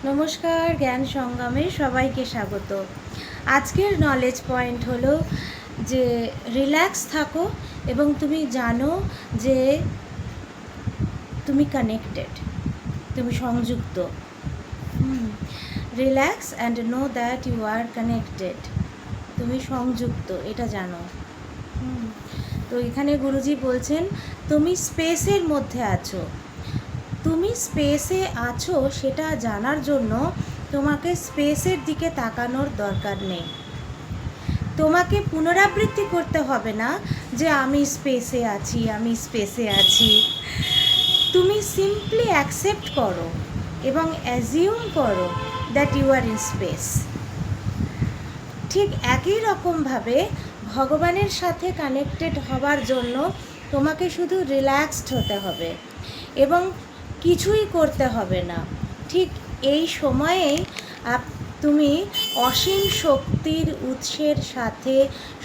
নমস্কার, জ্ঞান সঙ্গমে সবাইকে স্বাগত। আজকের নলেজ পয়েন্ট হলো যে রিল্যাক্স থাকো এবং তুমি জানো যে তুমি কানেক্টেড, তুমি সংযুক্ত। Relax and know that you are connected, তুমি সংযুক্ত, এটা জানো। তো এখানে গুরুজি বলছেন তুমি স্পেসের মধ্যে আছো। তুমি স্পেসে আছো সেটা জানার জন্য তোমাকে স্পেসের দিকে তাকানোর দরকার নেই। তোমাকে পুনরাবৃত্তি করতে হবে না যে আমি স্পেসে আছি, আমি স্পেসে আছি। তুমি সিম্পলি অ্যাকসেপ্ট করো এবং অ্যাজিউম করো that you are in space. ঠিক একই রকমভাবে ভগবানের সাথে কানেক্টেড হবার জন্য তোমাকে শুধু রিল্যাক্সড হতে হবে এবং কিছুই করতে হবে না। ঠিক এই সময়েই তুমি অসীম শক্তির উৎসের সাথে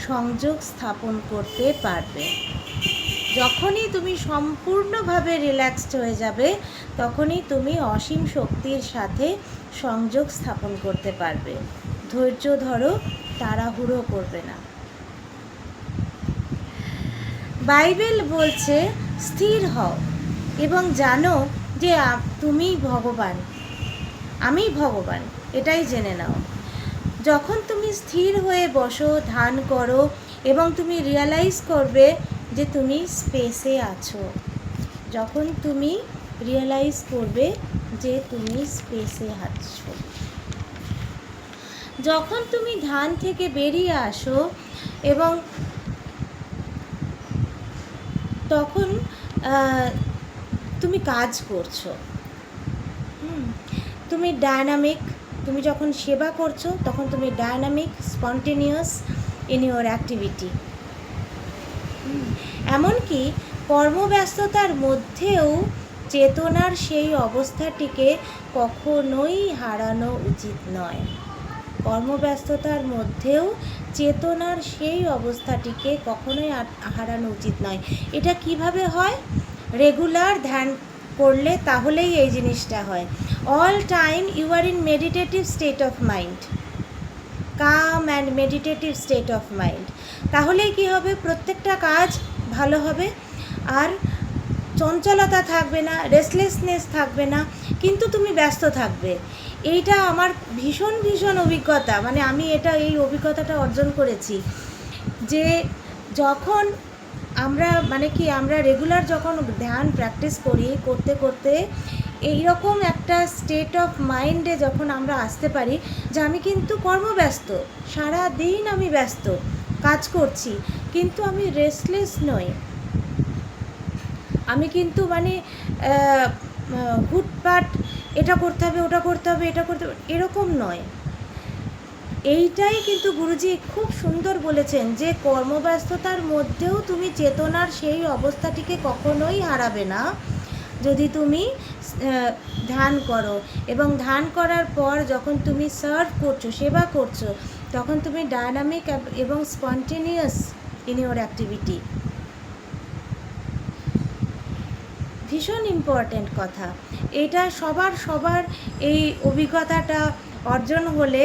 সংযোগ স্থাপন করতে পারবে। যখনই তুমি সম্পূর্ণভাবে রিল্যাক্সড হয়ে যাবে তখনই তুমি অসীম শক্তির সাথে সংযোগ স্থাপন করতে পারবে। ধৈর্য ধরো, তাড়াহুড়ো করবে না। বাইবেল বলছে স্থির হও এবং জানো যে তুমি ভগবান, আমি ভগবান, এটাই জেনে নাও। যখন তুমি স্থির হয়ে বসো, ধ্যান করো এবং তুমি রিয়ালাইজ করবে যে তুমি স্পেসে আছো, যখন তুমি রিয়ালাইজ করবে যে তুমি স্পেসে আছো, যখন তুমি ধ্যান থেকে বেরিয়ে আসো এবং তখন তুমি কাজ করছো, তুমি ডায়নামিক। তুমি যখন সেবা করছো তখন তুমি dynamic, spontaneous in your activity. এমনকি কর্মব্যস্ততার মধ্যেও চেতনার সেই অবস্থাটিকে কখনোই হারানো উচিত নয়। কর্মব্যস্ততার মধ্যেও চেতনার সেই অবস্থাটিকে কখনোই হারানো উচিত নয়। এটা কিভাবে হয়? রেগুলার ধ্যান করলে তাহলেই এই জিনিসটা হয়। All time you are in meditative state of mind, calm and meditative state of mind. তাহলেই কি হবে? প্রত্যেকটা কাজ ভালো হবে, আর চঞ্চলতা থাকবে না, রেস্টলেসনেস থাকবে না, কিন্তু তুমি ব্যস্ত থাকবে। এইটা আমার ভীষণ ভীষণ অভিজ্ঞতা, মানে আমি এই অভিজ্ঞতাটা অর্জন করেছি যে যখন আমরা রেগুলার যখন ধ্যান প্র্যাকটিস করি, করতে করতে এইরকম একটা স্টেট অফ মাইন্ডে যখন আমরা আসতে পারি যে আমি কিন্তু কর্মব্যস্ত, সারা দিন আমি ব্যস্ত, কাজ করছি, কিন্তু আমি রেস্টলেস নই, আমি কিন্তু হুটপাট এটা করতে হবে, ওটা করতে হবে, এটা করতে হবে, এরকম নয়। এইটাই কিন্তু গুরুজি খুব সুন্দর বলেছেন যে কর্মব্যস্ততার মধ্যেও তুমি চেতনার সেই অবস্থাটিকে কখনোই হারাবে না যদি তুমি ধ্যান করো। এবং ধ্যান করার পর যখন তুমি সার্ভ করছো, সেবা করছো, তখন তুমি ডায়নামিক এবং স্পন্টেনিয়াস ইন ইউর অ্যাক্টিভিটি। ভীষণ ইম্পর্ট্যান্ট কথা এটা। সবার এই অভিজ্ঞতাটা অর্জন হলে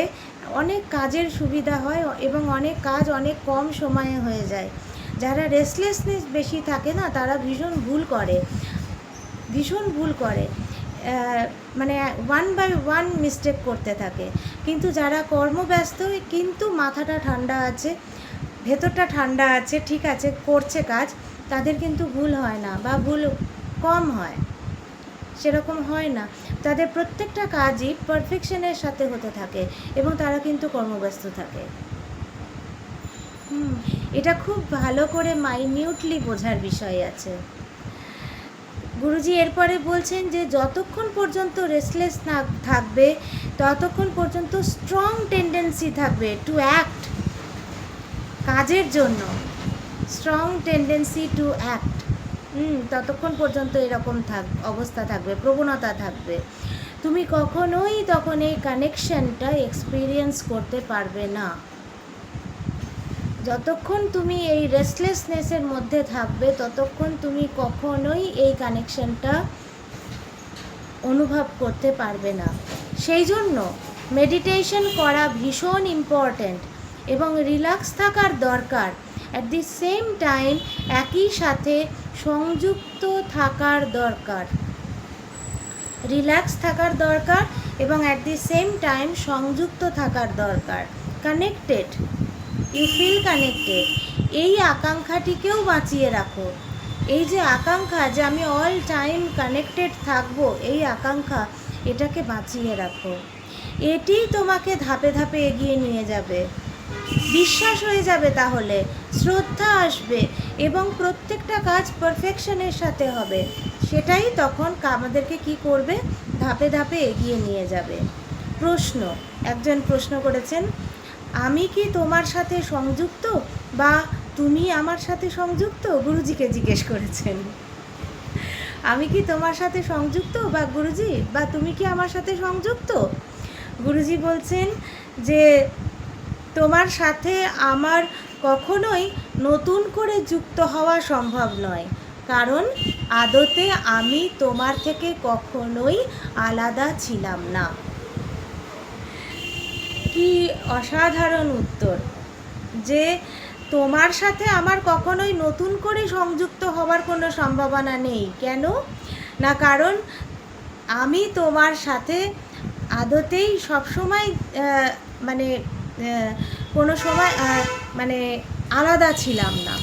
অনেক কাজের সুবিধা হয় এবং অনেক কাজ অনেক কম সময়ে হয়ে যায়। যারা রেস্টলেসনেস বেশি থাকে না, তারা ভীষণ ভুল করে, মানে ওয়ান বাই ওয়ান মিস্টেক করতে থাকে। কিন্তু যারা কর্মব্যস্ত কিন্তু মাথাটা ঠান্ডা আছে, ভেতরটা ঠান্ডা আছে, ঠিক আছে, করছে কাজ, তাদের কিন্তু ভুল হয় না বা ভুল কম হয়, সেরকম হয় না। তাদের প্রত্যেকটা কাজই পারফেকশনের সাথে হতে থাকে এবং তারা কিন্তু কর্মব্যস্ত থাকে। এটা খুব ভালো করে মাইনিউটলি বোঝার বিষয় আছে। গুরুজি এরপরে বলছেন যে যতক্ষণ পর্যন্ত রেস্টলেস থাকবে ততক্ষণ পর্যন্ত স্ট্রং টেন্ডেন্সি থাকবে টু অ্যাক্ট, কাজের জন্য স্ট্রং টেন্ডেন্সি টু অ্যাক্ট, ততক্ষণ পর্যন্ত এরকম অবস্থা থাকবে, প্রবণতা থাকবে। তুমি কখনোই তখন এই কানেকশনটা এক্সপিরিয়েন্স করতে পারবে না। যতক্ষণ তুমি এই রেস্টলেসনেসের মধ্যে থাকবে ততক্ষণ তুমি কখনোই এই কানেকশনটা অনুভব করতে পারবে না। সেই জন্য মেডিটেশন করা ভীষণ ইম্পর্ট্যান্ট এবং রিল্যাক্স থাকার দরকার। অ্যাট দি সেম টাইম একই সাথে সংযুক্ত থাকার দরকার, রিল্যাক্স থাকার দরকার এবং অ্যাট দি সেম টাইম সংযুক্ত থাকার দরকার। Connected, you feel connected. এই আকাঙ্ক্ষাটিকেও বাঁচিয়ে রাখো। এই যে আকাঙ্ক্ষা যে আমি অল টাইম কানেক্টেড থাকবো, এই আকাঙ্ক্ষা, এটাকে বাঁচিয়ে রাখো। এটি তোমাকে ধাপে ধাপে এগিয়ে নিয়ে যাবে, বিশ্বাস হয়ে যাবে, তাহলে শ্রদ্ধা আসবে এবং প্রত্যেকটা কাজ পারফেকশনের সাথে হবে। সেটাই তখন আমাদেরকে কি করবে, ধাপে ধাপে এগিয়ে নিয়ে যাবে। প্রশ্ন, একজন প্রশ্ন করেছেন, আমি কি তোমার সাথে সংযুক্ত বা তুমি আমার সাথে সংযুক্ত? গুরুজিকে জিজ্ঞেস করেছেন, আমি কি তোমার সাথে সংযুক্ত বা গুরুজি, বা তুমি কি আমার সাথে সংযুক্ত? গুরুজি বলছেন যে তোমার সাথে আমার কখনোই নতুন করে যুক্ত হওয়া সম্ভব নয়, কারণ আদতে আমি তোমার থেকে কখনোই আলাদা ছিলাম না। কি অসাধারণ উত্তর, যে তোমার সাথে আমার কখনোই নতুন করে সংযুক্ত হওয়ার কোনো সম্ভাবনা নেই। কেন না, কারণ আমি তোমার সাথে আদতেই সবসময় মানে কোনো সময় মানে আলাদা ছিলাম না,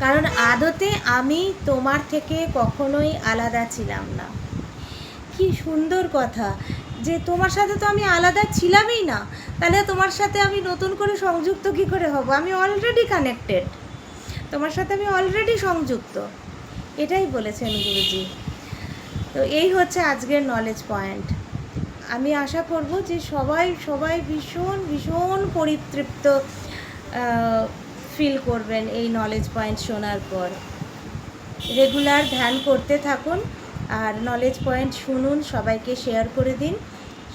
কারণ আদতে আমি তোমার থেকে কখনোই আলাদা ছিলাম না। কি সুন্দর কথা, যে তোমার সাথে তো আমি আলাদা ছিলামই না, তাহলে তোমার সাথে আমি নতুন করে সংযুক্ত কী করে হব? আমি অলরেডি কানেক্টেড, তোমার সাথে আমি অলরেডি সংযুক্ত। এটাই বলেছেন গুরুজি। তো এই হচ্ছে আজকের নলেজ পয়েন্ট। আমি আশা করব যে সবাই ভীষণ ভীষণ পরিতৃপ্ত ফিল করবেন এই নলেজ পয়েন্ট শোনার পর। রেগুলার ধ্যান করতে থাকুন আর নলেজ পয়েন্ট শুনুন, সবাইকে শেয়ার করে দিন,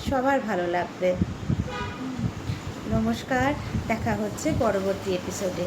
সবার ভালো লাগবে। নমস্কার, দেখা হচ্ছে পরবর্তী এপিসোডে।